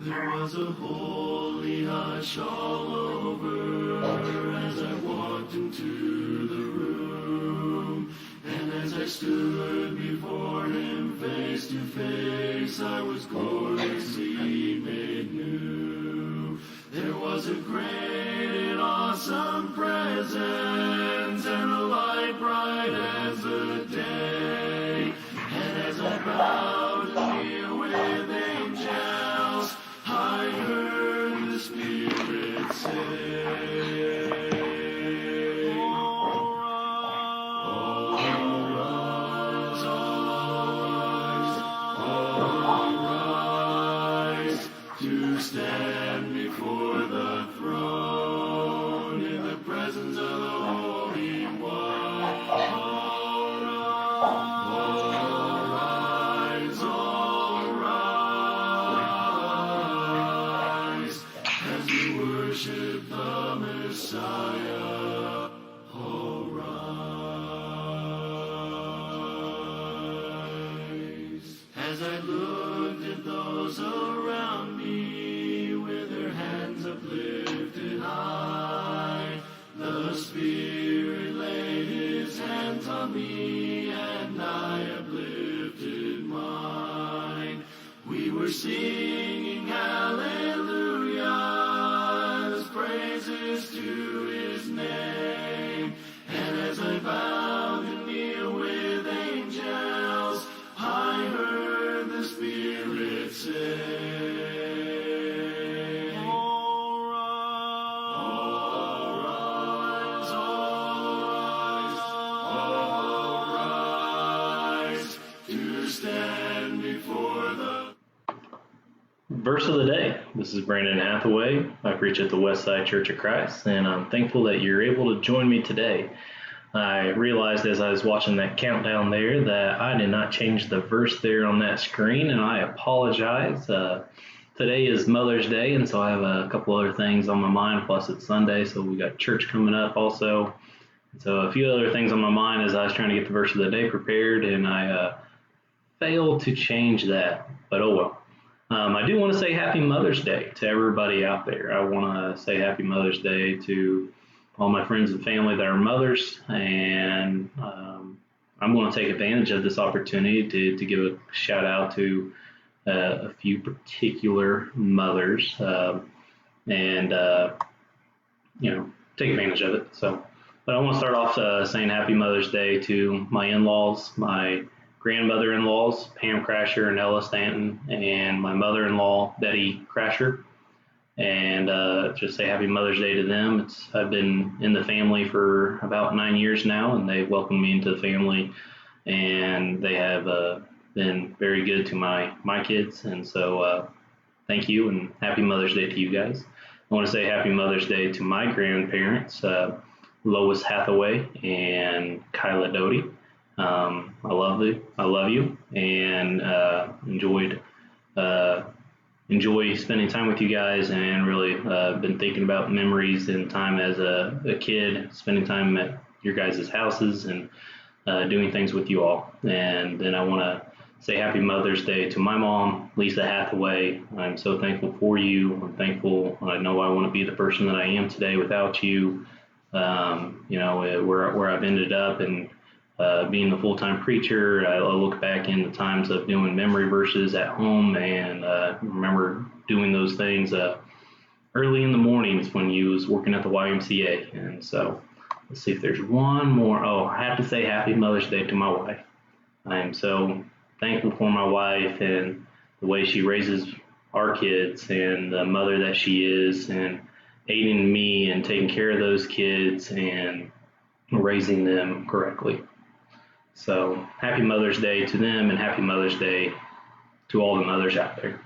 There was a holy hush all over as I walked into the room. And as I stood before him face to face, I was gloriously made new. There was a great and awesome presence and a light bright as the day. And as I bowed to kneel with angels, I heard the Spirit say, all rise, to stand before the throne in the presence of the Holy One. All rise, as we worship the Messiah. All rise. As I looked at those around me with their hands uplifted high, the Spirit laid his hands on me and I uplifted mine. We were singing hallelujahs, praises to his name. And as I bowed to kneel with angels, I heard the Spirit say, all rise, to stand before the... Verse of the day. This is Brandon Hathaway. I preach at the Westside Church of Christ, and I'm thankful that you're able to join me today. I realized as I was watching that countdown there that I did not change the verse there on that screen, and I apologize. Today is Mother's Day, and so I have a couple other things on my mind, plus it's Sunday, so we got church coming up also. So a few other things on my mind as I was trying to get the verse of the day prepared, and I failed to change that, but oh well. I do want to say Happy Mother's Day to everybody out there. I want to say Happy Mother's Day to all my friends and family that are mothers, and I'm going to take advantage of this opportunity to give a shout out to a few particular mothers and take advantage of it. But I want to start off saying Happy Mother's Day to my in-laws, my grandmother-in-laws, Pam Crasher and Ella Stanton, and my mother-in-law, Betty Crasher. And just say Happy Mother's Day to them. I've been in the family for about 9 years now, and they welcomed me into the family, and they have been very good to my kids. And so thank you, and Happy Mother's Day to you guys. I want to say Happy Mother's Day to my grandparents, Lois Hathaway and Kyla Doty. I love you, and enjoy spending time with you guys, and really been thinking about memories and time as a kid, spending time at your guys' houses and doing things with you all. And then I want to say Happy Mother's Day to my mom, Lisa Hathaway. I'm so thankful for you. I'm thankful. I know I want to be the person that I am today without you. Where I've ended up, and being a full-time preacher, I look back in the times of doing memory verses at home, and remember doing those things early in the mornings when you was working at the YMCA. And so let's see if there's one more. Oh, I have to say Happy Mother's Day to my wife. I am so thankful for my wife and the way she raises our kids, and the mother that she is, and aiding me and taking care of those kids and raising them correctly. So Happy Mother's Day to them, and Happy Mother's Day to all the mothers out there.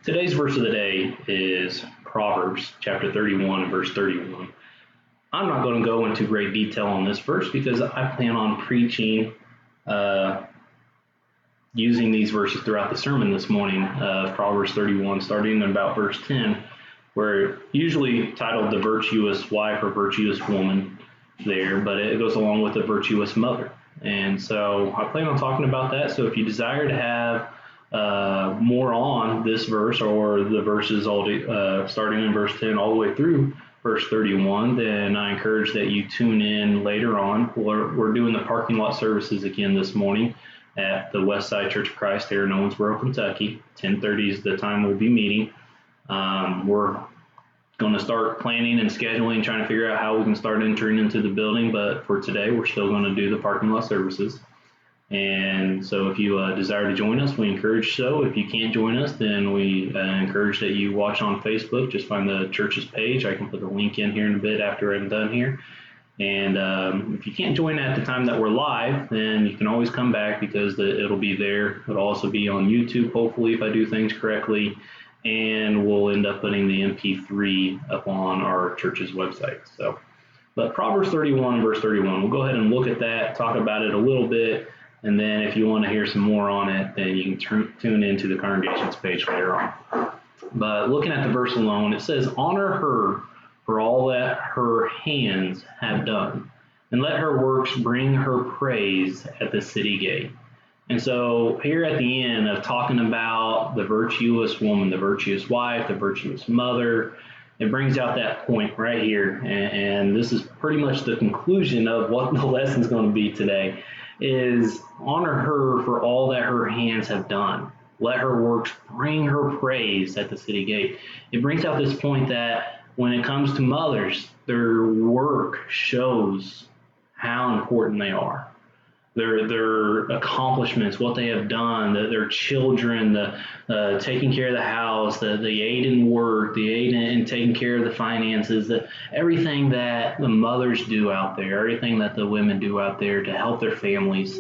Today's verse of the day is Proverbs chapter 31, verse 31. I'm not going to go into great detail on this verse because I plan on preaching using these verses throughout the sermon this morning, Proverbs 31, starting in about verse 10, where usually titled the virtuous wife or virtuous woman there, but it goes along with the virtuous mother. And so I plan on talking about that. So if you desire to have more on this verse or the verses starting in verse 10 all the way through verse 31, then I encourage that you tune in later on. We're doing the parking lot services again this morning at the Westside Church of Christ here in Owensboro, Kentucky. 10:30 is the time we'll be meeting. We're going to start planning and scheduling, trying to figure out how we can start entering into the building. But for today, we're still going to do the parking lot services. And so if you desire to join us, we encourage so. If you can't join us, then we encourage that you watch on Facebook. Just find the church's page. I can put the link in here in a bit after I'm done here. And if you can't join at the time that we're live, then you can always come back because it'll be there. It'll also be on YouTube, hopefully, if I do things correctly. And we'll end up putting the MP3 up on our church's website. But Proverbs 31, verse 31, we'll go ahead and look at that, talk about it a little bit. And then if you want to hear some more on it, then you can tune into the congregation's page later on. But looking at the verse alone, it says, honor her for all that her hands have done, and let her works bring her praise at the city gate. And so here at the end of talking about the virtuous woman, the virtuous wife, the virtuous mother, it brings out that point right here. And this is pretty much the conclusion of what the lesson is going to be today, is honor her for all that her hands have done. Let her works bring her praise at the city gate. It brings out this point that when it comes to mothers, their work shows how important they are. Their accomplishments, what they have done, their children, the taking care of the house, the aid in work, the aid in taking care of the finances, everything that the mothers do out there, everything that the women do out there to help their families,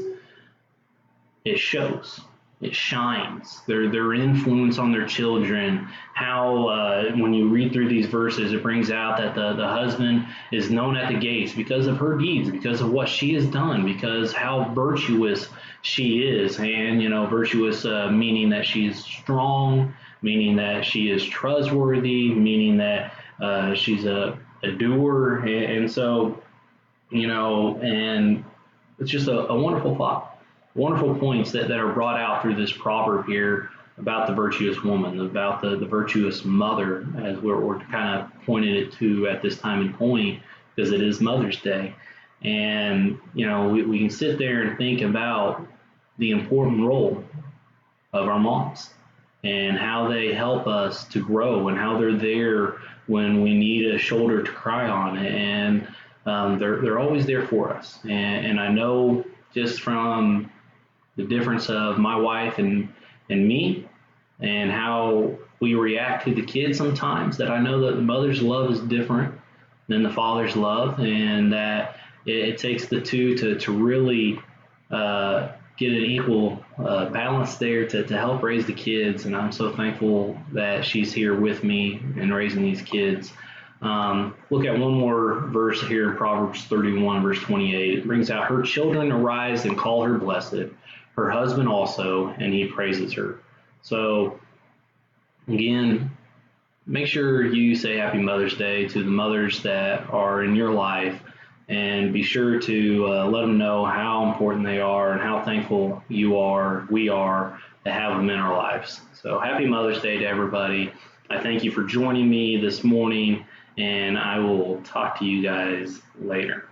it shows. It shines. Their influence on their children, how when you read through these verses, it brings out that the husband is known at the gates because of her deeds, because of what she has done, because how virtuous she is. And, virtuous meaning that she is strong, meaning that she is trustworthy, meaning that she's a doer. And so, and it's just a wonderful thought. Wonderful points that are brought out through this proverb here about the virtuous woman, about the virtuous mother, as we're kind of pointing it to at this time and point, because it is Mother's Day. And, we can sit there and think about the important role of our moms and how they help us to grow and how they're there when we need a shoulder to cry on. And they're always there for us. And I know just from the difference of my wife and me and how we react to the kids sometimes, that I know that the mother's love is different than the father's love, and that it takes the two to really get an equal balance there to help raise the kids. And I'm so thankful that she's here with me in raising these kids. Look at one more verse here in Proverbs 31, verse 28. It brings out, her children arise and call her blessed, her husband also, and he praises her. So again, make sure you say Happy Mother's Day to the mothers that are in your life, and be sure to let them know how important they are and how thankful we are to have them in our lives. So Happy Mother's Day to everybody. I thank you for joining me this morning, and I will talk to you guys later.